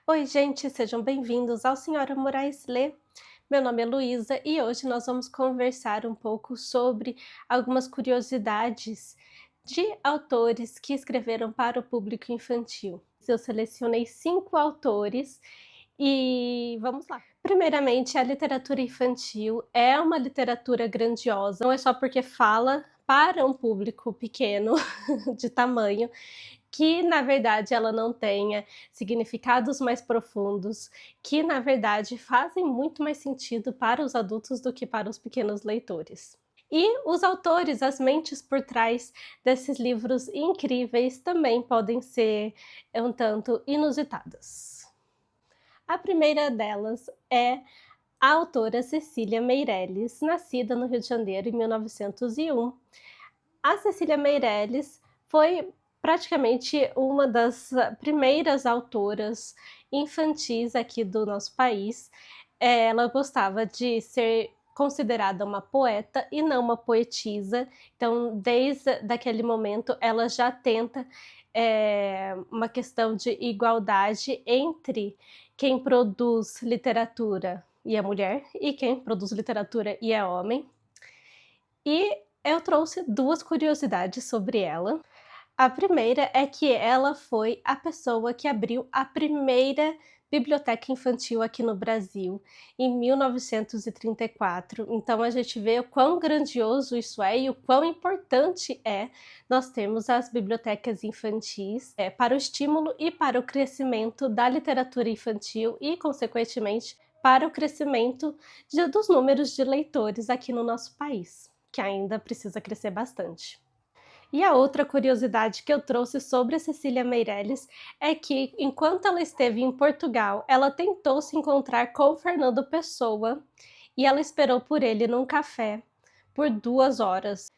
Oi, gente, sejam bem-vindos ao Senhora Moraes Lê. Meu nome é Luísa e hoje nós vamos conversar um pouco sobre algumas curiosidades de autores que escreveram para o público infantil. Eu selecionei 5 autores e vamos lá. Primeiramente, a literatura infantil é uma literatura grandiosa, não é só porque fala para um público pequeno de tamanho, que na verdade ela não tenha significados mais profundos, que na verdade fazem muito mais sentido para os adultos do que para os pequenos leitores. E os autores, as mentes por trás desses livros incríveis também podem ser um tanto inusitadas. A primeira delas é a autora Cecília Meirelles, nascida no Rio de Janeiro em 1901. A Cecília Meirelles foi praticamente uma das primeiras autoras infantis aqui do nosso país. Ela gostava de ser considerada uma poeta e não uma poetisa, então desde daquele momento ela já tenta uma questão de igualdade entre quem produz literatura e é mulher e quem produz literatura e é homem. E eu trouxe 2 curiosidades sobre ela. A primeira é que ela foi a pessoa que abriu a primeira biblioteca infantil aqui no Brasil, em 1934. Então a gente vê o quão grandioso isso é e o quão importante é nós termos as bibliotecas infantis, para o estímulo e para o crescimento da literatura infantil e, consequentemente, para o crescimento dos números de leitores aqui no nosso país, que ainda precisa crescer bastante. E a outra curiosidade que eu trouxe sobre a Cecília Meirelles é que, enquanto ela esteve em Portugal, ela tentou se encontrar com Fernando Pessoa e ela esperou por ele num café por 2 horas.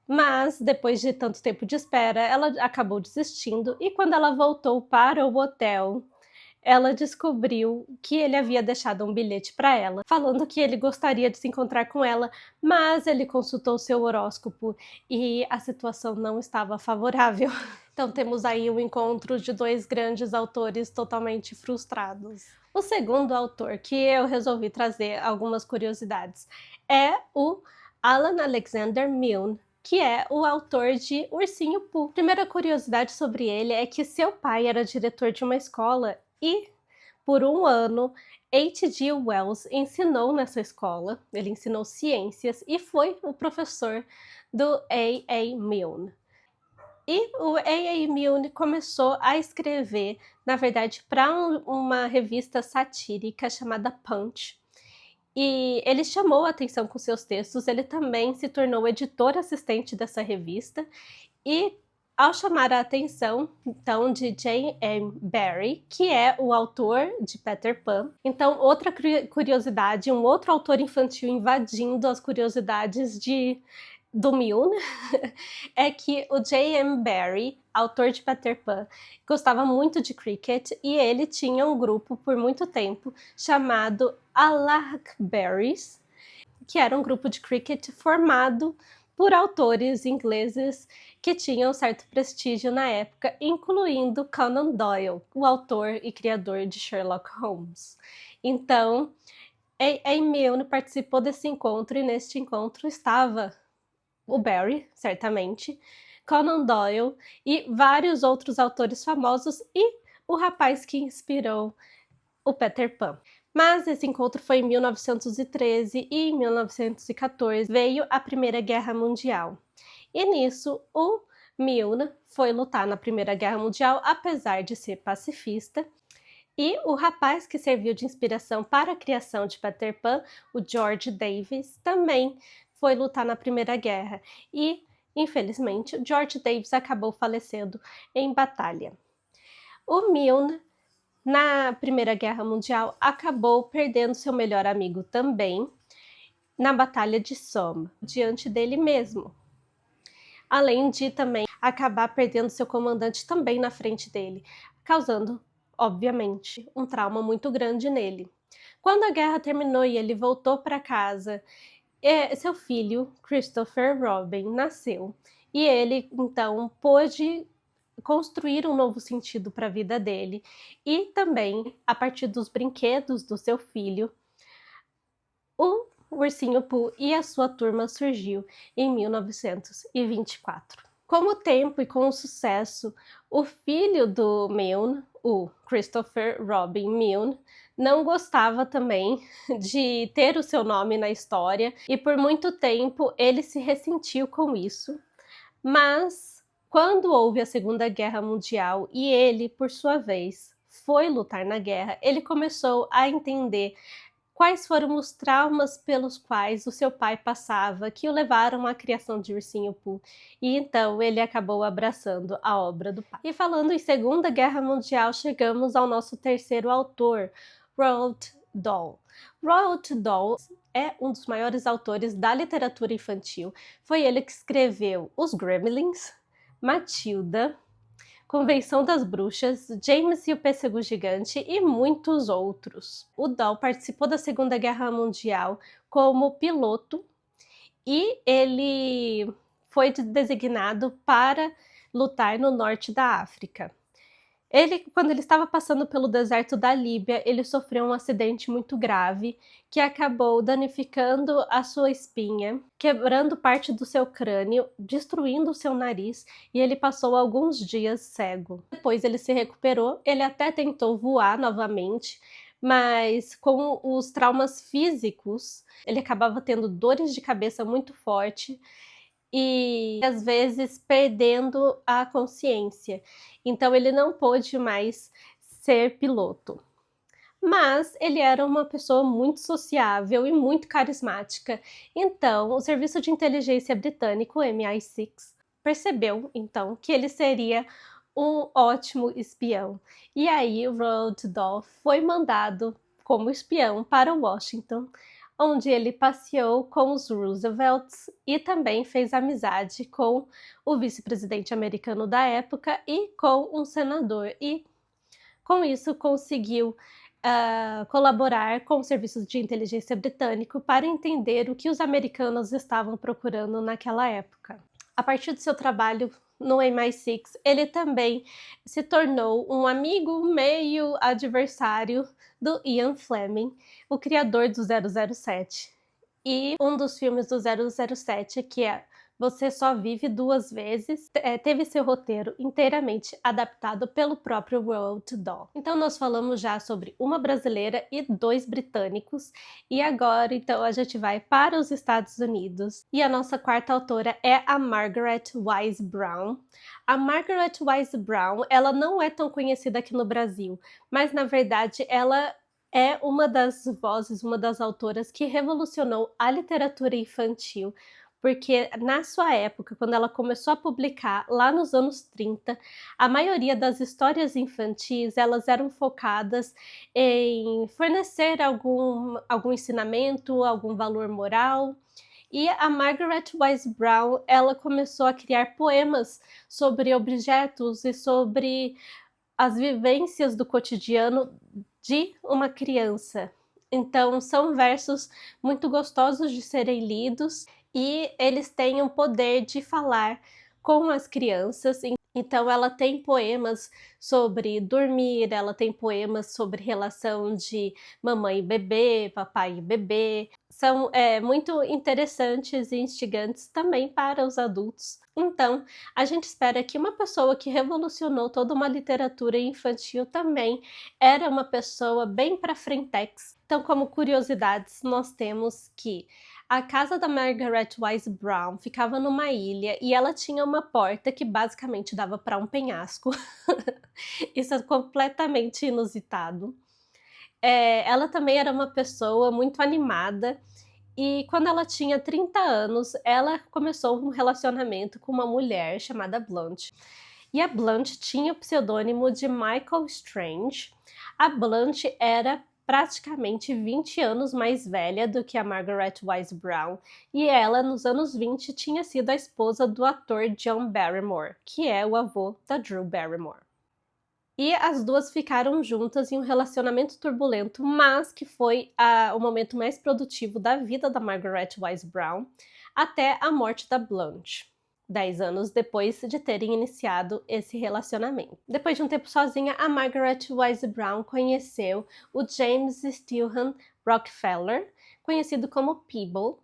Mas, depois de tanto tempo de espera, ela acabou desistindo e quando ela voltou para o hotel, ela descobriu que ele havia deixado um bilhete para ela, falando que ele gostaria de se encontrar com ela, mas ele consultou seu horóscopo e a situação não estava favorável. Então temos aí o encontro de 2 grandes autores totalmente frustrados. O segundo autor que eu resolvi trazer algumas curiosidades é o Alan Alexander Milne, que é o autor de Ursinho Pooh. A primeira curiosidade sobre ele é que seu pai era diretor de uma escola e, por 1 ano, H.G. Wells ensinou nessa escola, ele ensinou ciências e foi o professor do A.A. Milne. E o A.A. Milne começou a escrever, na verdade, para uma revista satírica chamada Punch. E ele chamou a atenção com seus textos, ele também se tornou editor assistente dessa revista e, ao chamar a atenção, então, de J.M. Barrie, que é o autor de Peter Pan. Então, outra curiosidade, um outro autor infantil invadindo as curiosidades do Milne, é que o J.M. Barrie, autor de Peter Pan, gostava muito de cricket e ele tinha um grupo por muito tempo chamado Alackberries, que era um grupo de cricket formado por autores ingleses que tinham certo prestígio na época, incluindo Conan Doyle, o autor e criador de Sherlock Holmes. Então, A.A. Milne participou desse encontro e neste encontro estava o Barrie, certamente, Conan Doyle e vários outros autores famosos e o rapaz que inspirou o Peter Pan. Mas esse encontro foi em 1913 e em 1914 veio a Primeira Guerra Mundial. E nisso o Milne foi lutar na Primeira Guerra Mundial, apesar de ser pacifista. E o rapaz que serviu de inspiração para a criação de Peter Pan, o George Davis, também foi lutar na Primeira Guerra. E, infelizmente, o George Davis acabou falecendo em batalha. O Milne, na Primeira Guerra Mundial, acabou perdendo seu melhor amigo também na Batalha de Somme, diante dele mesmo. Além de também acabar perdendo seu comandante também na frente dele, causando, obviamente, um trauma muito grande nele. Quando a guerra terminou e ele voltou para casa, seu filho, Christopher Robin, nasceu. E ele, então, pôde construir um novo sentido para a vida dele e também, a partir dos brinquedos do seu filho, o Ursinho Pooh e a sua turma surgiu em 1924. Com o tempo e com o sucesso, o filho do Milne, o Christopher Robin Milne, não gostava também de ter o seu nome na história e por muito tempo ele se ressentiu com isso. Mas quando houve a Segunda Guerra Mundial e ele, por sua vez, foi lutar na guerra, ele começou a entender quais foram os traumas pelos quais o seu pai passava que o levaram à criação de Ursinho Pooh, e então ele acabou abraçando a obra do pai. E falando em Segunda Guerra Mundial, chegamos ao nosso terceiro autor, Roald Dahl. Roald Dahl é um dos maiores autores da literatura infantil. Foi ele que escreveu Os Gremlins, Matilda, Convenção das Bruxas, James e o Pêssego Gigante e muitos outros. O Dahl participou da Segunda Guerra Mundial como piloto e ele foi designado para lutar no norte da África. Quando ele estava passando pelo deserto da Líbia, ele sofreu um acidente muito grave que acabou danificando a sua espinha, quebrando parte do seu crânio, destruindo o seu nariz, e ele passou alguns dias cego. Depois ele se recuperou, ele até tentou voar novamente, mas com os traumas físicos, ele acabava tendo dores de cabeça muito forte, e às vezes perdendo a consciência. Então ele não pôde mais ser piloto. Mas ele era uma pessoa muito sociável e muito carismática. Então o Serviço de Inteligência Britânico, MI6, percebeu então que ele seria um ótimo espião. E aí o Roald Dahl foi mandado como espião para Washington, onde ele passeou com os Roosevelts e também fez amizade com o vice-presidente americano da época e com um senador. E com isso conseguiu colaborar com o Serviço de Inteligência Britânico para entender o que os americanos estavam procurando naquela época. A partir do seu trabalho no MI6, ele também se tornou um amigo meio adversário do Ian Fleming, o criador do 007. E um dos filmes do 007, que é Você Só Vive Duas Vezes, teve seu roteiro inteiramente adaptado pelo próprio Roald Dahl. Então nós falamos já sobre uma brasileira e 2 britânicos, e agora então a gente vai para os Estados Unidos. E a nossa quarta autora é a Margaret Wise Brown. A Margaret Wise Brown, ela não é tão conhecida aqui no Brasil, mas na verdade ela é uma das vozes, uma das autoras que revolucionou a literatura infantil, porque na sua época, quando ela começou a publicar, lá nos anos 30, a maioria das histórias infantis, elas eram focadas em fornecer algum ensinamento, algum valor moral. E a Margaret Wise Brown, ela começou a criar poemas sobre objetos e sobre as vivências do cotidiano de uma criança. Então, são versos muito gostosos de serem lidos e eles têm o poder de falar com as crianças. Então ela tem poemas sobre dormir, ela tem poemas sobre relação de mamãe e bebê, papai e bebê. São muito interessantes e instigantes também para os adultos. Então, a gente espera que uma pessoa que revolucionou toda uma literatura infantil também era uma pessoa bem para frentex. Então, como curiosidades, nós temos que a casa da Margaret Wise Brown ficava numa ilha e ela tinha uma porta que basicamente dava para um penhasco. Isso é completamente inusitado. Ela também era uma pessoa muito animada e quando ela tinha 30 anos, ela começou um relacionamento com uma mulher chamada Blanche. E a Blanche tinha o pseudônimo de Michael Strange. A Blanche era praticamente 20 anos mais velha do que a Margaret Wise Brown, e ela, nos anos 20, tinha sido a esposa do ator John Barrymore, que é o avô da Drew Barrymore. E as duas ficaram juntas em um relacionamento turbulento, mas que foi o momento mais produtivo da vida da Margaret Wise Brown, até a morte da Blanche. 10 anos depois de terem iniciado esse relacionamento. Depois de um tempo sozinha, a Margaret Wise Brown conheceu o James Stilhan Rockefeller, conhecido como Peeble.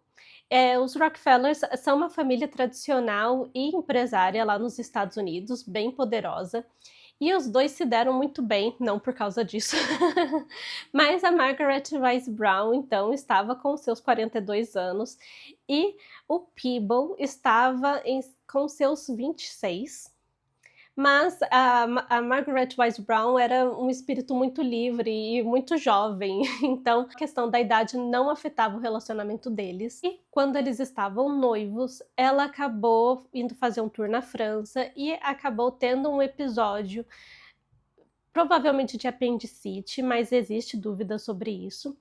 Os Rockefellers são uma família tradicional e empresária lá nos Estados Unidos, bem poderosa, e os dois se deram muito bem, não por causa disso. Mas a Margaret Wise Brown, então, estava com seus 42 anos e o Peeble estava com seus 26. Mas a Margaret Wise Brown era um espírito muito livre e muito jovem, então a questão da idade não afetava o relacionamento deles. E quando eles estavam noivos, ela acabou indo fazer um tour na França e acabou tendo um episódio, provavelmente de apendicite, mas existe dúvida sobre isso.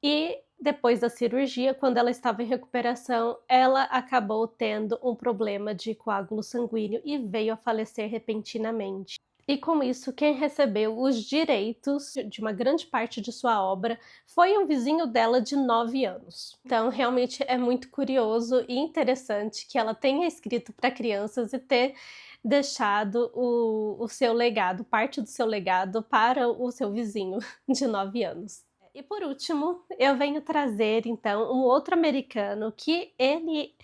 E depois da cirurgia, quando ela estava em recuperação, ela acabou tendo um problema de coágulo sanguíneo e veio a falecer repentinamente. E com isso, quem recebeu os direitos de uma grande parte de sua obra foi um vizinho dela de 9 anos. Então, realmente é muito curioso e interessante que ela tenha escrito para crianças e ter deixado o seu legado, parte do seu legado, para o seu vizinho de 9 anos. E por último, eu venho trazer então um outro americano que ele,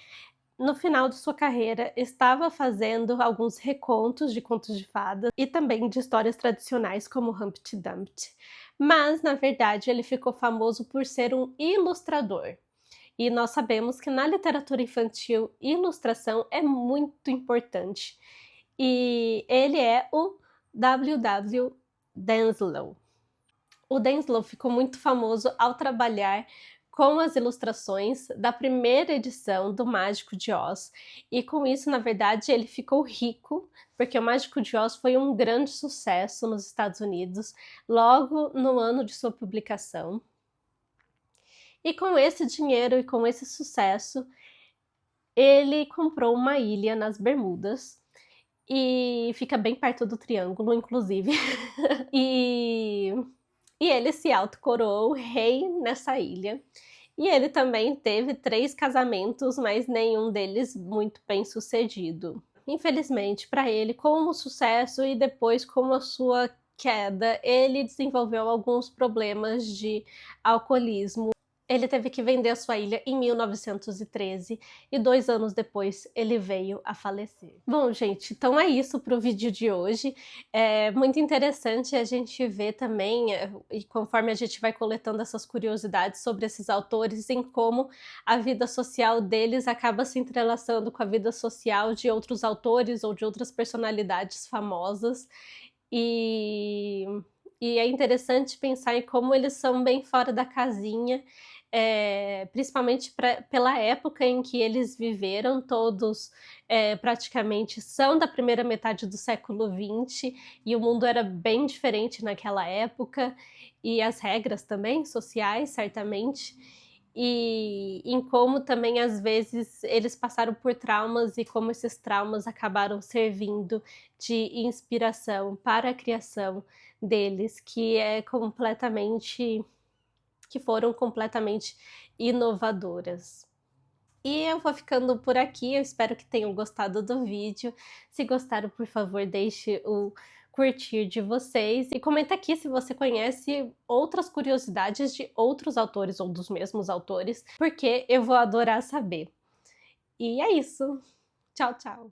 no final de sua carreira, estava fazendo alguns recontos de contos de fadas e também de histórias tradicionais como Humpty Dumpty. Mas, na verdade, ele ficou famoso por ser um ilustrador. E nós sabemos que na literatura infantil, ilustração é muito importante. E ele é o W.W. Denslow. O Denslow ficou muito famoso ao trabalhar com as ilustrações da primeira edição do Mágico de Oz, e com isso, na verdade, ele ficou rico, porque o Mágico de Oz foi um grande sucesso nos Estados Unidos, logo no ano de sua publicação. E com esse dinheiro e com esse sucesso, ele comprou uma ilha nas Bermudas, e fica bem perto do Triângulo, inclusive, e ele se autocoroou rei nessa ilha. E ele também teve 3 casamentos, mas nenhum deles muito bem sucedido. Infelizmente para ele, com o sucesso e depois com a sua queda, ele desenvolveu alguns problemas de alcoolismo. Ele teve que vender a sua ilha em 1913 e 2 anos depois ele veio a falecer. Bom, gente, então é isso para o vídeo de hoje. É muito interessante a gente ver também, e conforme a gente vai coletando essas curiosidades sobre esses autores, em como a vida social deles acaba se entrelaçando com a vida social de outros autores ou de outras personalidades famosas. E é interessante pensar em como eles são bem fora da casinha, principalmente pela época em que eles viveram, todos praticamente são da primeira metade do século XX, e o mundo era bem diferente naquela época, e as regras também, sociais, certamente, e em como também às vezes eles passaram por traumas e como esses traumas acabaram servindo de inspiração para a criação deles, que foram completamente inovadoras. E eu vou ficando por aqui, eu espero que tenham gostado do vídeo. Se gostaram, por favor, deixe o curtir de vocês e comenta aqui se você conhece outras curiosidades de outros autores ou dos mesmos autores, porque eu vou adorar saber. E é isso. Tchau, tchau!